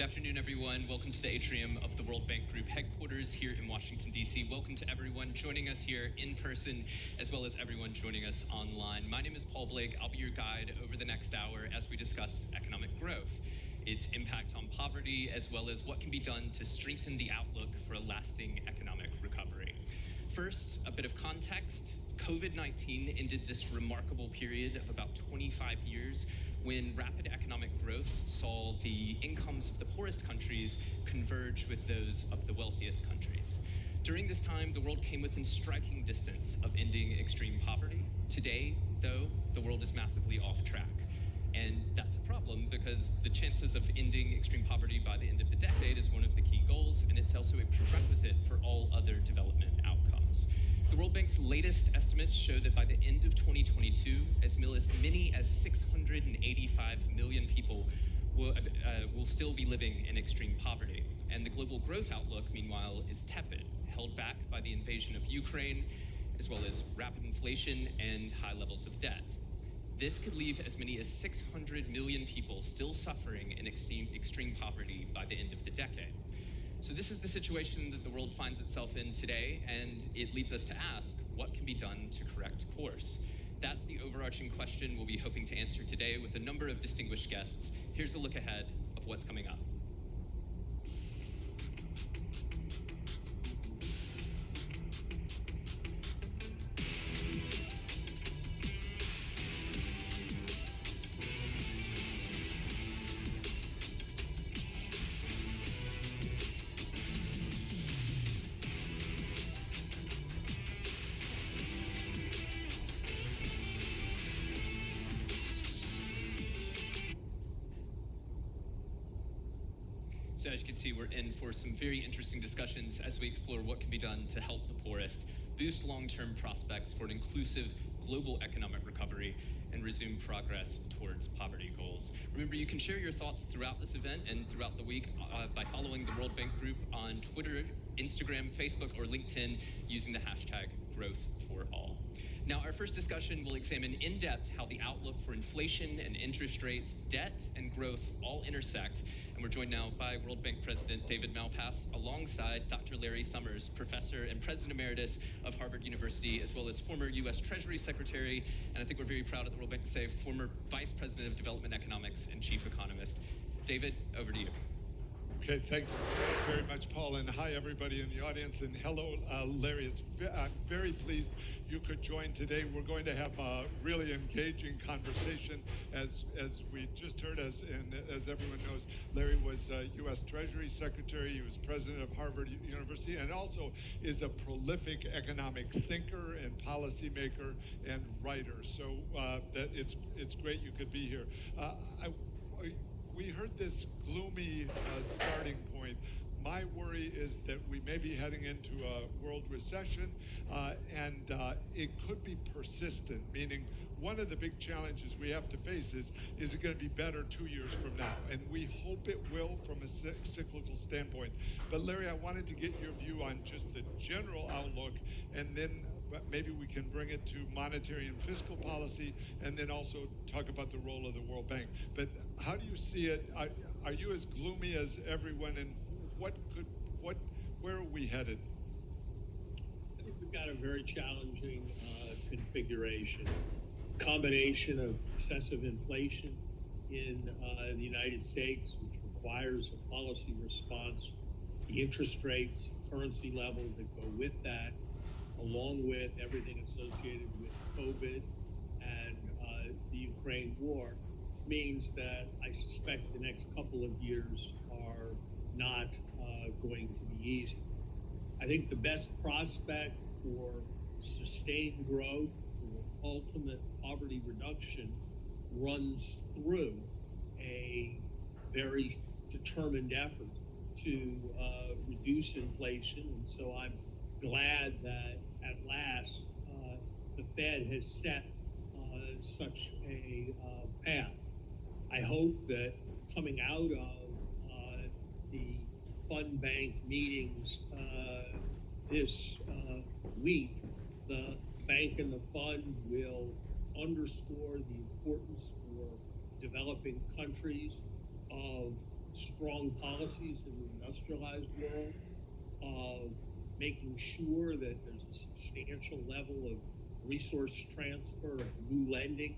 afternoon, everyone. Welcome to the atrium of the World Bank Group headquarters here in Washington, D.C. Welcome to everyone joining us here in person, as well as everyone joining us online. My name is Paul Blake. I'll be your guide over the next hour as we discuss economic growth, its impact on poverty, as well as what can be done to strengthen the outlook for a lasting economic recovery. First, a bit of context. COVID-19 ended this remarkable period of about 25 years when rapid economic growth saw the incomes of the poorest countries converge with those of the wealthiest countries. During this time, the world came within striking distance of ending extreme poverty. Today, though, the world is massively off track. And that's a problem because the chances of ending extreme poverty by the end of the decade is one of the key goals, and it's also a prerequisite for all other development outcomes. The World Bank's latest estimates show that by the end of 2022, as many as 685 million people will still be living in extreme poverty. And the global growth outlook, meanwhile, is tepid, held back by the invasion of Ukraine, as well as rapid inflation and high levels of debt. This could leave as many as 600 million people still suffering in extreme poverty by the end of the decade. So this is the situation that the world finds itself in today, and it leads us to ask, what can be done to correct course? That's the overarching question we'll be hoping to answer today with a number of distinguished guests. Here's a look ahead of what's coming up. So as you can see, we're in for some very interesting discussions as we explore what can be done to help the poorest, boost long-term prospects for an inclusive global economic recovery, and resume progress towards poverty goals. Remember, you can share your thoughts throughout this event and throughout the week by following the World Bank Group on Twitter, Instagram, Facebook, or LinkedIn using the hashtag #GrowthForAll. Now, our first discussion will examine in depth how the outlook for inflation and interest rates, debt, and growth all intersect. And we're joined now by World Bank President David Malpass, alongside Dr. Larry Summers, Professor and President Emeritus of Harvard University, as well as former U.S. Treasury Secretary, and I think we're very proud at the World Bank to say former Vice President of Development Economics and Chief Economist. David, over to you. Okay, thanks very much, Paul, and hi, everybody in the audience, and hello, Larry. I'm very pleased you could join today. We're going to have a really engaging conversation. As we just heard, as everyone knows, Larry was U.S. Treasury Secretary. He was president of Harvard University, and also is a prolific economic thinker and policymaker and writer. So that it's great you could be here. We heard this gloomy starting point. My worry is that we may be heading into a world recession, and it could be persistent, meaning one of the big challenges we have to face is it going to be better 2 years from now? And we hope it will from a cyclical standpoint. But Larry, I wanted to get your view on just the general outlook, and then maybe we can bring it to monetary and fiscal policy, and then also talk about the role of the World Bank. But how do you see it? Are you as gloomy as everyone, and where are we headed? I think we've got a very challenging configuration. Combination of excessive inflation in the United States, which requires a policy response, the interest rates, currency level that go with that, along with everything associated with COVID and the Ukraine war, means that I suspect the next couple of years are not going to be easy. I think the best prospect for sustained growth, for ultimate poverty reduction, runs through a very determined effort to reduce inflation. And so I'm glad that at last the Fed has set such a path. I hope that coming out of the fund bank meetings this week, the bank and the fund will underscore the importance for developing countries of strong policies in the industrialized world, of making sure that there's a substantial level of resource transfer and new lending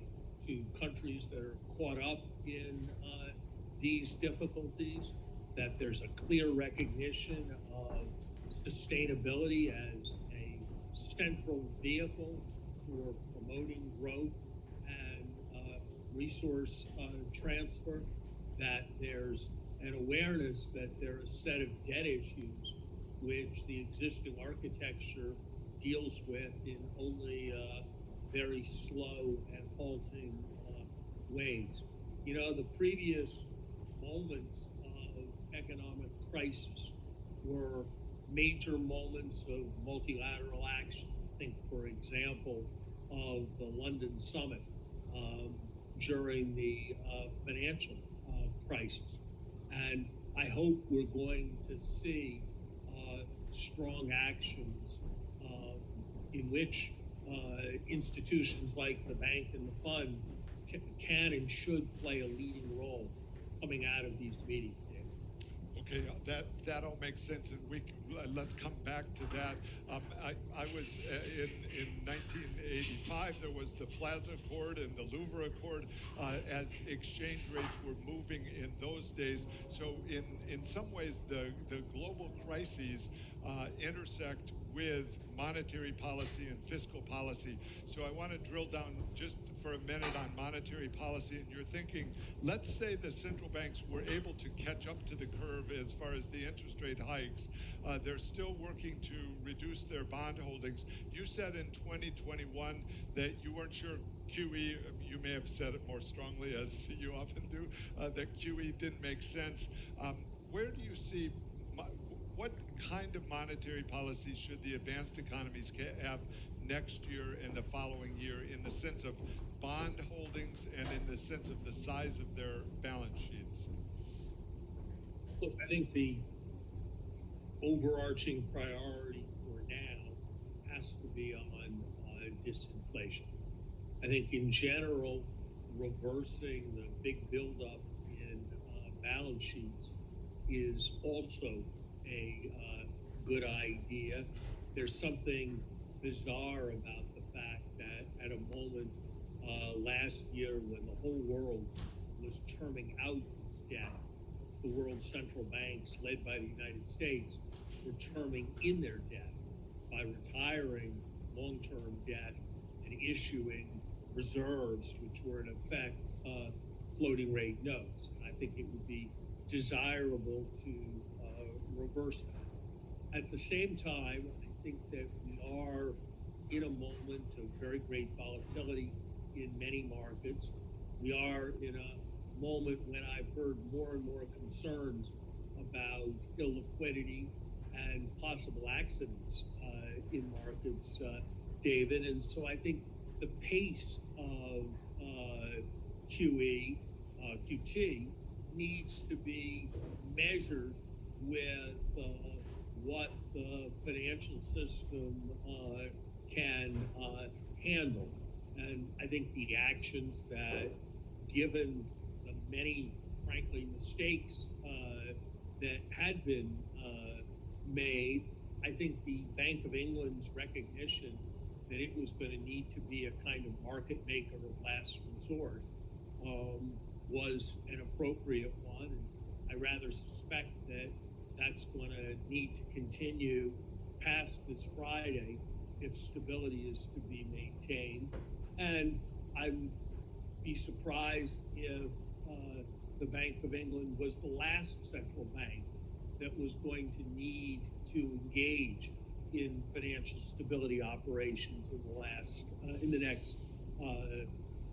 to countries that are caught up in these difficulties, that there's a clear recognition of sustainability as a central vehicle for promoting growth and resource transfer, that there's an awareness that there are a set of debt issues which the existing architecture deals with in only very slow and halting ways. You know, the previous moments of economic crisis were major moments of multilateral action. Think, for example, of the London summit during the financial crisis. And I hope we're going to see strong actions in which institutions like the bank and the fund can and should play a leading role coming out of these meetings. Okay, that all makes sense, and let's come back to that. I was in 1985. There was the Plaza Accord and the Louvre Accord, as exchange rates were moving in those days. So in some ways, the global crises intersect with monetary policy and fiscal policy. So I want to drill down just for a minute on monetary policy. And you're thinking, let's say the central banks were able to catch up to the curve as far as the interest rate hikes. They're still working to reduce their bond holdings. You said in 2021 that you weren't sure QE, you may have said it more strongly, as you often do, that QE didn't make sense. Where do you see what kind of monetary policy should the advanced economies have next year and the following year in the sense of bond holdings and in the sense of the size of their balance sheets? Look, I think the overarching priority for now has to be on disinflation. I think in general, reversing the big buildup in balance sheets is also a good idea. There's something bizarre about the fact that at a moment last year when the whole world was terming out its debt, the world's central banks, led by the United States, were terming in their debt by retiring long-term debt and issuing reserves, which were in effect floating rate notes. And I think it would be desirable to reverse that. At the same time, I think that we are in a moment of very great volatility in many markets. We are in a moment when I've heard more and more concerns about illiquidity and possible accidents in markets, David. And so I think the pace of QE, QT needs to be measured with what the financial system can handle. And I think the actions that, given the many, frankly, mistakes that had been made, I think the Bank of England's recognition that it was going to need to be a kind of market maker of last resort was an appropriate one. And I rather suspect that that's going to need to continue past this Friday if stability is to be maintained. And I would be surprised if the Bank of England was the last central bank that was going to need to engage in financial stability operations in the next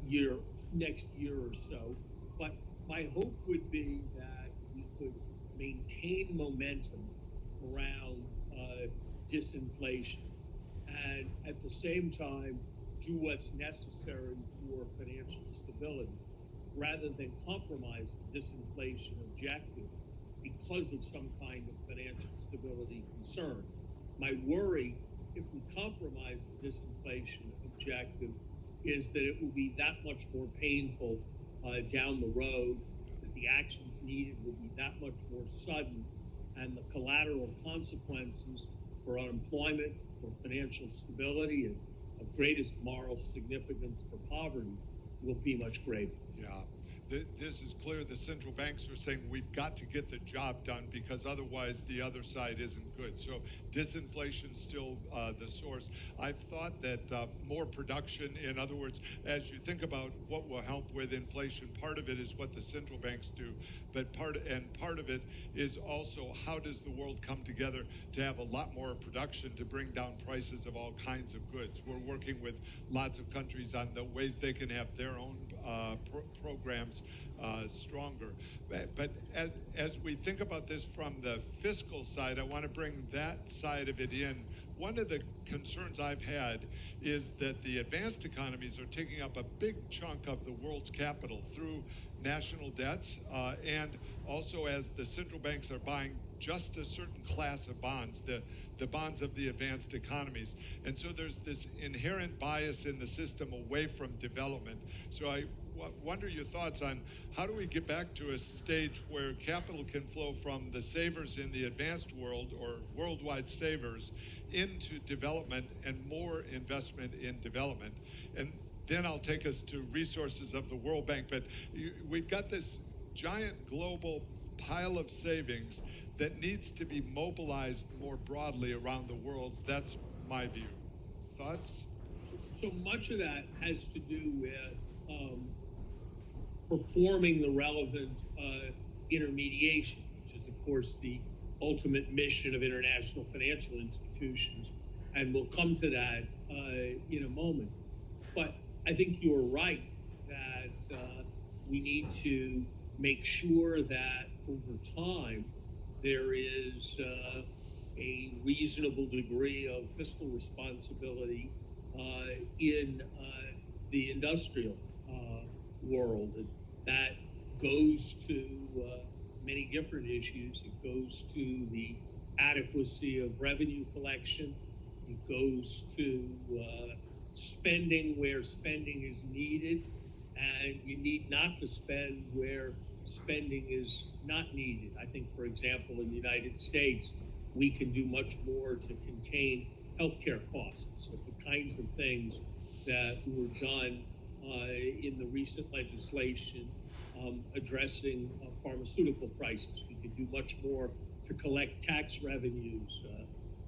year or so. But my hope would be that we could maintain momentum around disinflation and at the same time do what's necessary for financial stability rather than compromise the disinflation objective because of some kind of financial stability concern. My worry, if we compromise the disinflation objective, is that it will be that much more painful down the road the actions needed will be that much more sudden, and the collateral consequences for unemployment, for financial stability, and of greatest moral significance for poverty will be much greater. Yeah. This is clear. The central banks are saying we've got to get the job done because otherwise the other side isn't good. So disinflation's still the source. I've thought that more production, in other words, as you think about what will help with inflation, part of it is what the central banks do, but part of it is also how does the world come together to have a lot more production to bring down prices of all kinds of goods. We're working with lots of countries on the ways they can have their own programs stronger. But as we think about this from the fiscal side, I want to bring that side of it in. One of the concerns I've had is that the advanced economies are taking up a big chunk of the world's capital through national debts, and also as the central banks are buying just a certain class of bonds, the bonds of the advanced economies. And so there's this inherent bias in the system away from development. So I wonder your thoughts on how do we get back to a stage where capital can flow from the savers in the advanced world or worldwide savers into development and more investment in development. And then I'll take us to resources of the World Bank. But we've got this giant global pile of savings that needs to be mobilized more broadly around the world. That's my view. Thoughts? So much of that has to do with performing the relevant intermediation, which is, of course, the ultimate mission of international financial institutions. And we'll come to that in a moment. But I think you're right that we need to make sure that over time there is a reasonable degree of fiscal responsibility in the industrial world. And that goes to many different issues. It goes to the adequacy of revenue collection. It goes to spending where spending is needed, and you need not to spend where spending is not needed. I think, for example, in the United States, we can do much more to contain healthcare costs. So the kinds of things that were done in the recent legislation addressing pharmaceutical prices. We could do much more to collect tax revenues.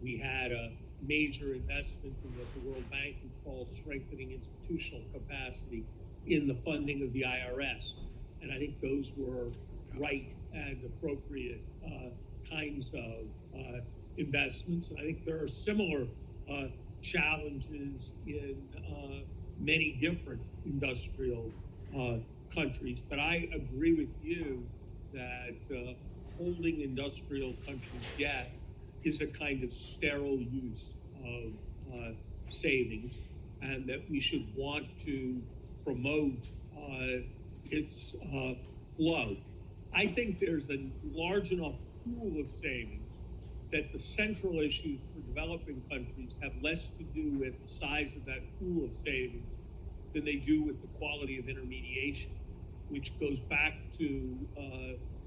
We had a major investment in what the World Bank would call strengthening institutional capacity in the funding of the IRS. And I think those were right and appropriate kinds of investments. And I think there are similar challenges in many different industrial countries. But I agree with you that holding industrial countries' debt is a kind of sterile use of savings, and that we should want to promote its flow. I think there's a large enough pool of savings that the central issues for developing countries have less to do with the size of that pool of savings than they do with the quality of intermediation, which goes back to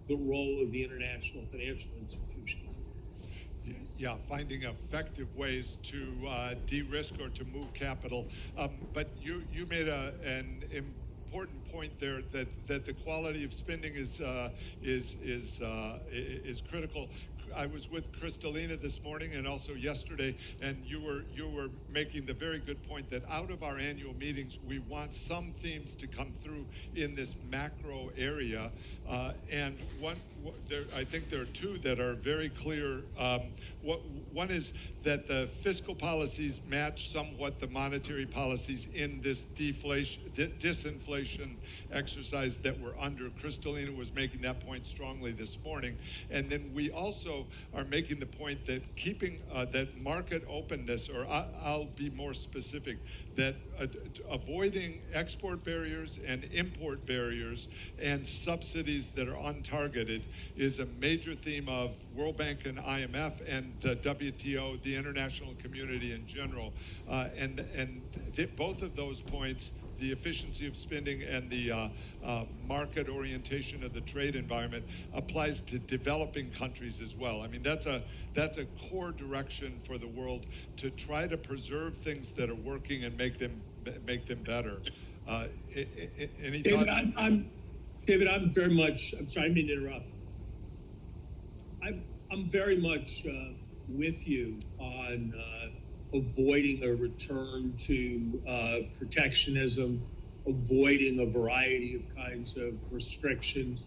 the role of the international financial institutions. Yeah, finding effective ways to de-risk or to move capital. But you made an important point there that the quality of spending is critical. I was with Kristalina this morning and also yesterday, and you were making the very good point that out of our annual meetings, we want some themes to come through in this macro area. And I think there are two that are very clear. One is that the fiscal policies match somewhat the monetary policies in this disinflation exercise that we're under. Kristalina was making that point strongly this morning. And then we also are making the point that keeping that market openness, or I'll be more specific, that avoiding export barriers and import barriers and subsidies that are untargeted is a major theme of World Bank and IMF and the WTO, the international community in general. And both of those points, the efficiency of spending and the market orientation of the trade environment applies to developing countries as well. I mean, that's a core direction for the world, to try to preserve things that are working and make them better. Any thoughts? David, I'm very much. I'm sorry, I didn't mean to interrupt. I'm very much with you on avoiding a return to protectionism, avoiding a variety of kinds of restrictions.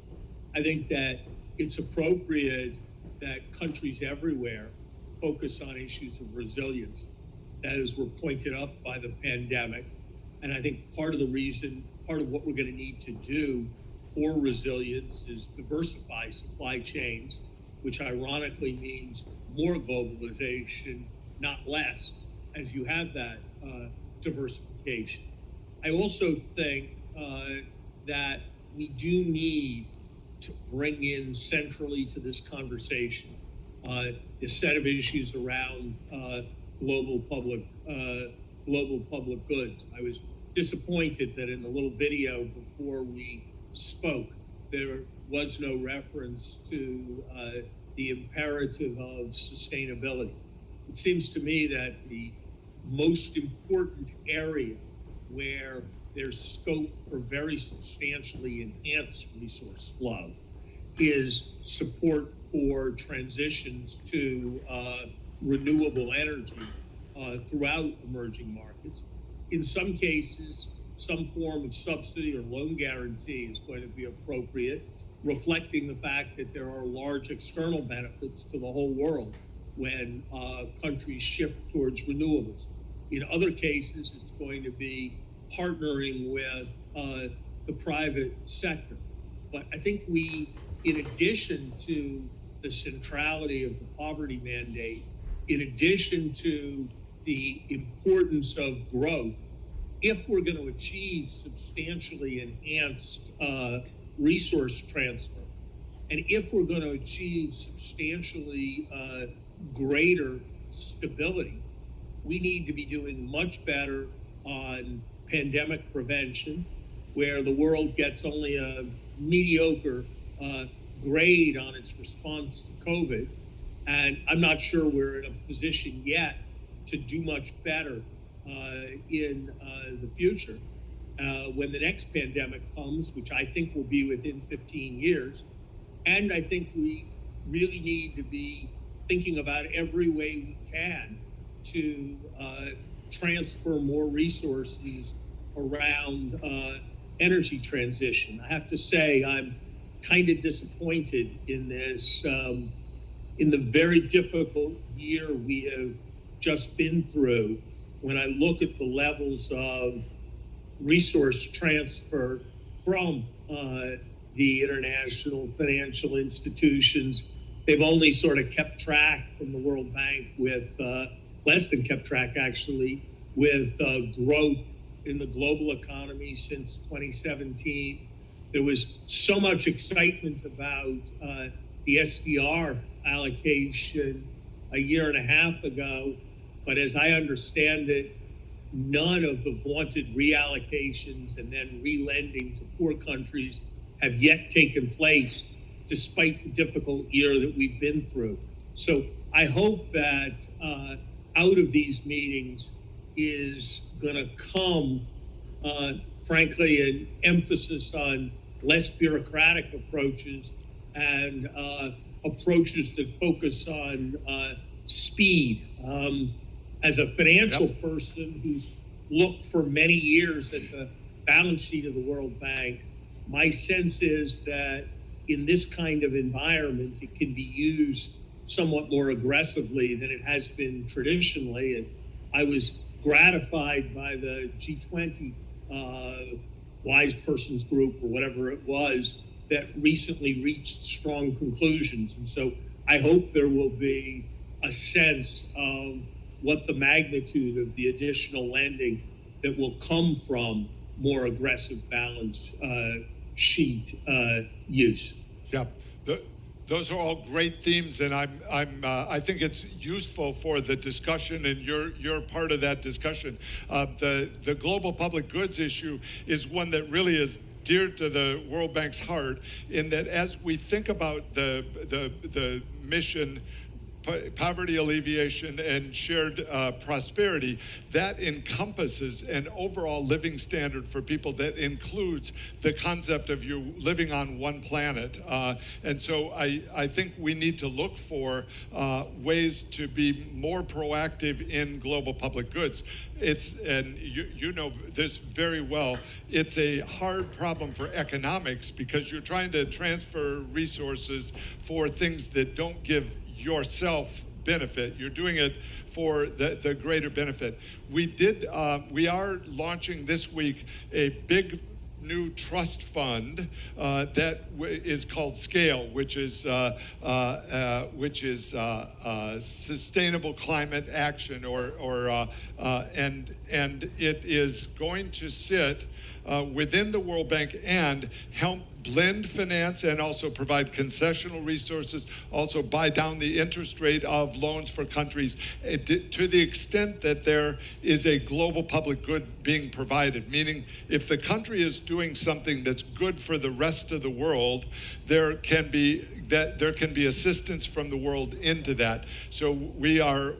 I think that it's appropriate that countries everywhere focus on issues of resilience, as were pointed up by the pandemic. And I think part of what we're going to need to do for resilience is diversify supply chains, which ironically means more globalization, not less, as you have that diversification. I also think that we do need to bring in centrally to this conversation a set of issues around global public goods. I was disappointed that in the little video before we spoke, there was no reference to the imperative of sustainability. It seems to me that the most important area where there's scope for very substantially enhanced resource flow is support for transitions to renewable energy throughout emerging markets. In some cases, some form of subsidy or loan guarantee is going to be appropriate, reflecting the fact that there are large external benefits to the whole world when countries shift towards renewables. In other cases, it's going to be partnering with the private sector. But I think we, in addition to the centrality of the poverty mandate, in addition to the importance of growth, if we're going to achieve substantially enhanced resource transfer, and if we're going to achieve substantially greater stability, we need to be doing much better on pandemic prevention, where the world gets only a mediocre grade on its response to COVID. And I'm not sure we're in a position yet to do much better in the future. When the next pandemic comes, which I think will be within 15 years. And I think we really need to be thinking about every way we can to transfer more resources around energy transition. I have to say, I'm kind of disappointed in this, in the very difficult year we have just been through. When I look at the levels of resource transfer from the international financial institutions, they've only sort of kept track from the World Bank with, less than kept track actually, with growth in the global economy since 2017. There was so much excitement about the SDR allocation a year and a half ago, but as I understand it, none of the vaunted reallocations and then re-lending to poor countries have yet taken place, despite the difficult year that we've been through. So I hope that out of these meetings is going to come, frankly, an emphasis on less bureaucratic approaches and approaches that focus on speed. As a financial person who's looked for many years at the balance sheet of the World Bank, my sense is that in this kind of environment, it can be used somewhat more aggressively than it has been traditionally. And I was gratified by the G20 wise persons group or whatever it was that recently reached strong conclusions. And so I hope there will be a sense of what the magnitude of the additional lending that will come from more aggressive balance sheet use. Yeah. Those are all great themes, and I think it's useful for the discussion, and you're part of that discussion. The global public goods issue is one that really is dear to the World Bank's heart, in that as we think about the mission, poverty alleviation and shared prosperity, that encompasses an overall living standard for people that includes the concept of you living on one planet. And so I think we need to look for ways to be more proactive in global public goods. And you know this very well, it's a hard problem for economics because you're trying to transfer resources for things that don't give yourself benefit. You're doing it for the greater benefit. We are launching this week a big new trust fund that is called SCALE, which is sustainable climate action, and it is going to sit within the World Bank and help blend finance and also provide concessional resources, also buy down the interest rate of loans for countries to the extent that there is a global public good being provided. Meaning, if the country is doing something that's good for the rest of the world, there can be assistance from the world into that. So we are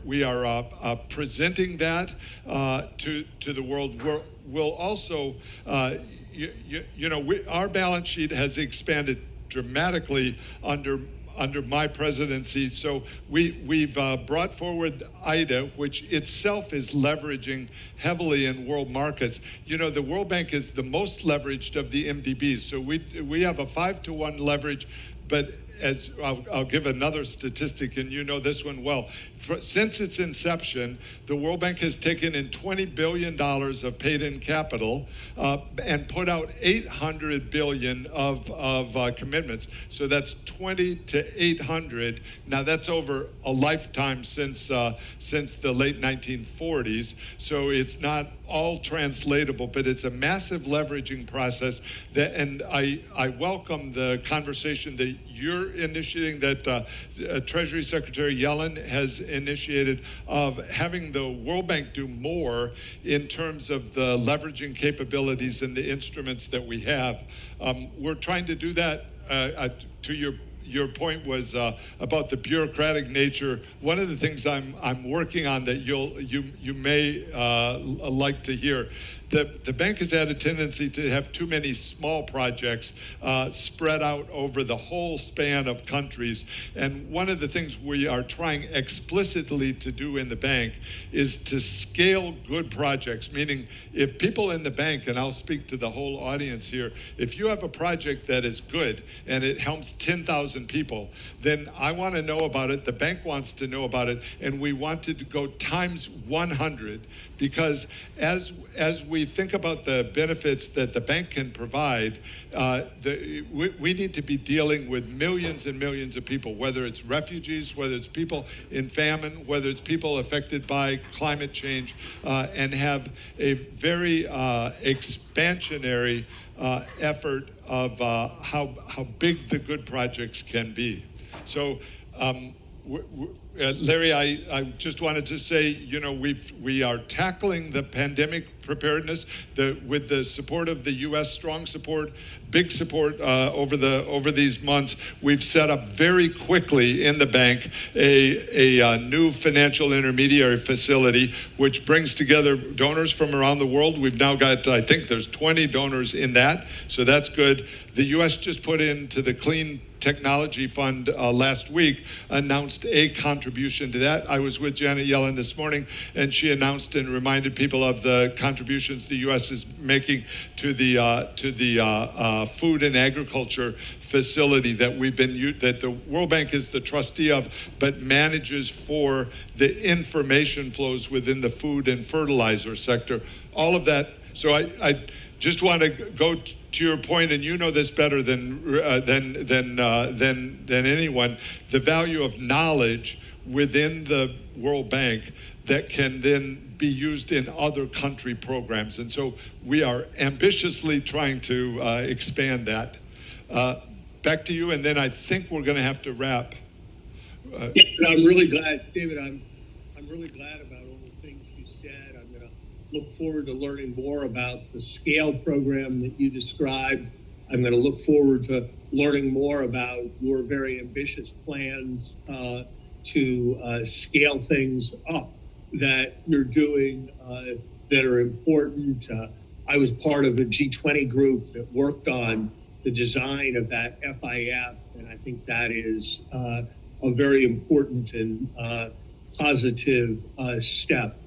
presenting that to the world. We'll also our balance sheet has expanded dramatically under my presidency. So we've brought forward IDA, which itself is leveraging heavily in world markets. You know, the World Bank is the most leveraged of the MDBs. So we have a 5-to-1 leverage, but as I'll give another statistic, and you know this one well. Since its inception, the World Bank has taken in $20 billion of paid-in capital and put out $800 billion of commitments. So that's 20 to 800. Now that's over a lifetime since the late 1940s. So it's not all translatable, but it's a massive leveraging process. And I welcome the conversation that you're initiating, that Treasury Secretary Yellen has initiated, of having the World Bank do more in terms of the leveraging capabilities and the instruments that we have. We're trying to do that. To your point was about the bureaucratic nature. One of the things I'm working on that you may like to hear. The bank has had a tendency to have too many small projects spread out over the whole span of countries. And one of the things we are trying explicitly to do in the bank is to scale good projects, meaning if people in the bank, and I'll speak to the whole audience here, if you have a project that is good and it helps 10,000 people, then I want to know about it, the bank wants to know about it, and we want to go times 100, because as we think about the benefits that the bank can provide, we need to be dealing with millions and millions of people, whether it's refugees, whether it's people in famine, whether it's people affected by climate change, and have a very expansionary effort of how big the good projects can be. So, Larry, I just wanted to say, you know, we are tackling the pandemic preparedness with the support of the U.S. strong support, big support over these months. We've set up very quickly in the bank a new financial intermediary facility, which brings together donors from around the world. We've now got, I think there's 20 donors in that, so that's good. The U.S. just put into the Clean Technology Fund last week, announced a contribution to that. I was with Janet Yellen this morning, and she announced and reminded people of the contributions the U.S. is making to the food and agriculture facility that that the World Bank is the trustee of, but manages for the information flows within the food and fertilizer sector. All of that. So I just want to go to your point, and you know this better than anyone, the value of knowledge within the World Bank that can then be used in other country programs. And so we are ambitiously trying to expand that. back to you, and then I think we're going to have to wrap. Yes, I'm really glad, David. I'm really glad about all the things you said. I'm going to look forward to learning more about the SCALE program that you described. I'm going to look forward to learning more about your very ambitious plans to scale things up that you're doing that are important. I was part of a G20 group that worked on the design of that FIF, and I think that is a very important and positive step.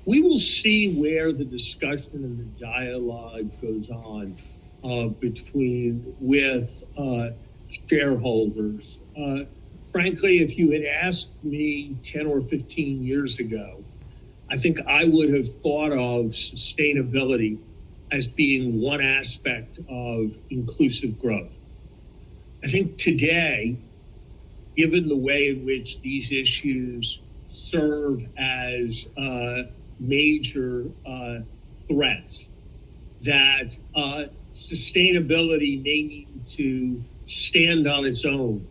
We will see where the discussion and the dialogue goes on with shareholders. Frankly, if you had asked me 10 or 15 years ago, I think I would have thought of sustainability as being one aspect of inclusive growth. I think today, given the way in which these issues serve as major threats, that sustainability may need to stand on its own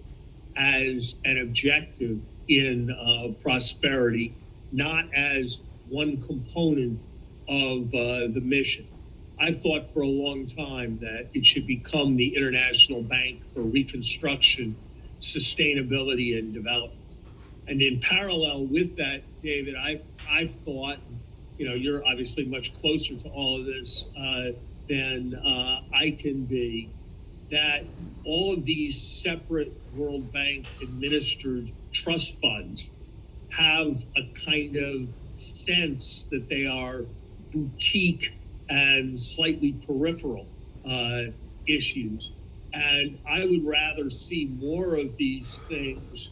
as an objective in prosperity, not as one component of the mission. I've thought for a long time that it should become the International Bank for Reconstruction, Sustainability, and Development. And in parallel with that, David, I've thought, you're obviously much closer to all of this than I can be, that all of these separate World Bank administered trust funds have a kind of sense that they are boutique and slightly peripheral issues. And I would rather see more of these things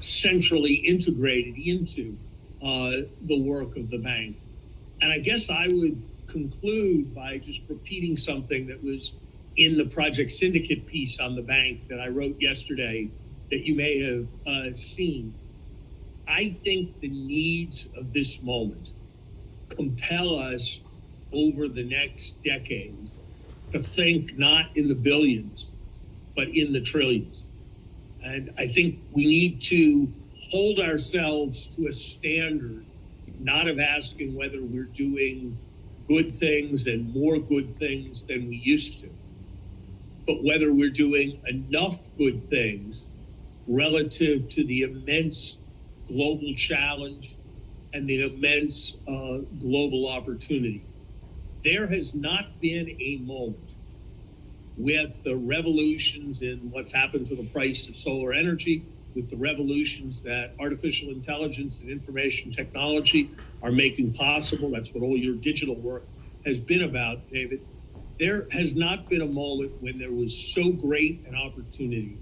centrally integrated into the work of the bank. And I guess I would conclude by just repeating something that was in the Project Syndicate piece on the bank that I wrote yesterday that you may have seen. I think the needs of this moment compel us over the next decade to think not in the billions, but in the trillions. And I think we need to hold ourselves to a standard, not of asking whether we're doing good things and more good things than we used to, but whether we're doing enough good things relative to the immense global challenge and the immense global opportunity. There has not been a moment with the revolutions in what's happened to the price of solar energy, with the revolutions that artificial intelligence and information technology are making possible. That's what all your digital work has been about, David. There has not been a moment when there was so great an opportunity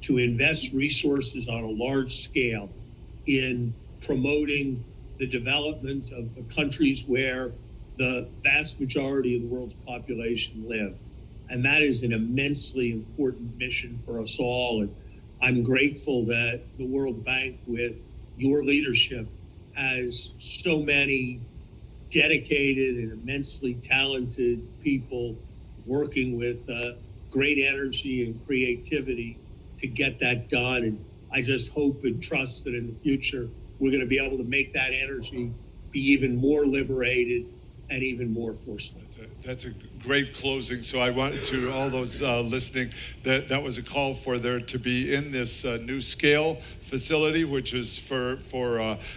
to invest resources on a large scale in promoting the development of the countries where the vast majority of the world's population live. And that is an immensely important mission for us all. And I'm grateful that the World Bank, with your leadership, has so many dedicated and immensely talented people working with great energy and creativity to get that done. And I just hope and trust that in the future, we're going to be able to make that energy be even more liberated and even more forceful. That's a great closing. So I wanted to all those listening, that was a call for there to be in this new SCALE facility, which is for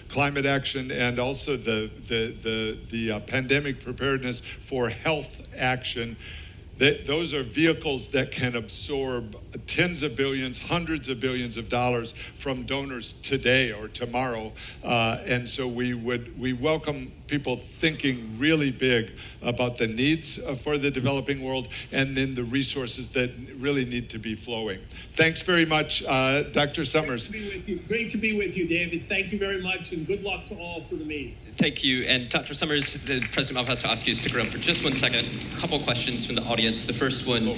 climate action, and also the pandemic preparedness for health action. Those are vehicles that can absorb tens of billions, hundreds of billions of dollars from donors today or tomorrow. And so we welcome people thinking really big about the needs for the developing world and then the resources that really need to be flowing. Thanks very much, Dr. Summers. Great to be with you, David. Thank you very much, and good luck to all for the meeting. Thank you. And Dr. Summers, the President Obama has to ask you to stick around for just 1 second. A couple questions from the audience. The first one,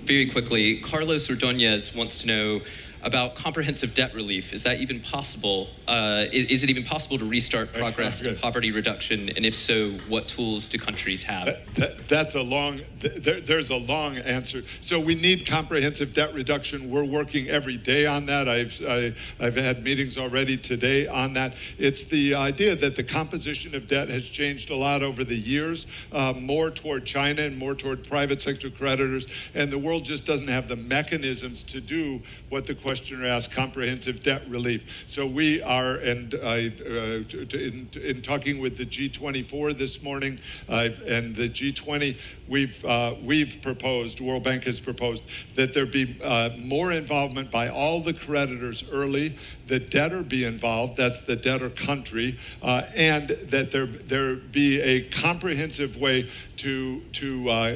very quickly, Carlos Ordonez wants to know, about comprehensive debt relief. Is that even possible? Is it even possible to restart progress in poverty reduction? And if so, what tools do countries have? That's a long, there's a long answer. So we need comprehensive debt reduction. We're working every day on that. I've had meetings already today on that. It's the idea that the composition of debt has changed a lot over the years, more toward China and more toward private sector creditors, and the world just doesn't have the mechanisms to do what the questioner asked, comprehensive debt relief. So we are, and in talking with the G24 this morning and the G20, we've proposed, World Bank has proposed, that there be more involvement by all the creditors early, the debtor be involved, that's the debtor country, and that there be a comprehensive way to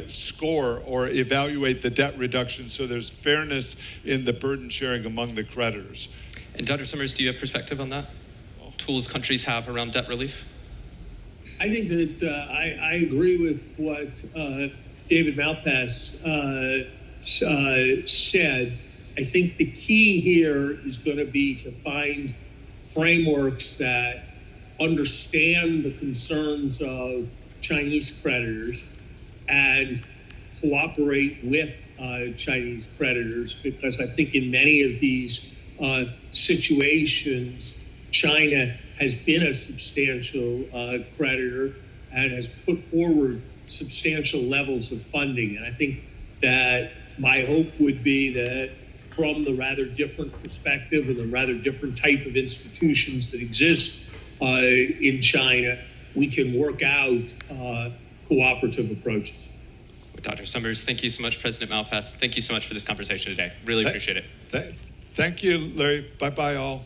score or evaluate the debt reduction so there's fairness in the burden sharing among the creditors. And Dr. Summers, do you have perspective on that? Tools countries have around debt relief? I think that I agree with what David Malpass said. I think the key here is going to be to find frameworks that understand the concerns of Chinese creditors and cooperate with Chinese creditors, because I think in many of these situations, China has been a substantial creditor and has put forward substantial levels of funding. And I think that my hope would be that from the rather different perspective and the rather different type of institutions that exist in China, we can work out cooperative approaches. Dr. Summers, thank you so much. President Malpass, thank you so much for this conversation today. Really appreciate it. Thank you, Larry. Bye-bye, all.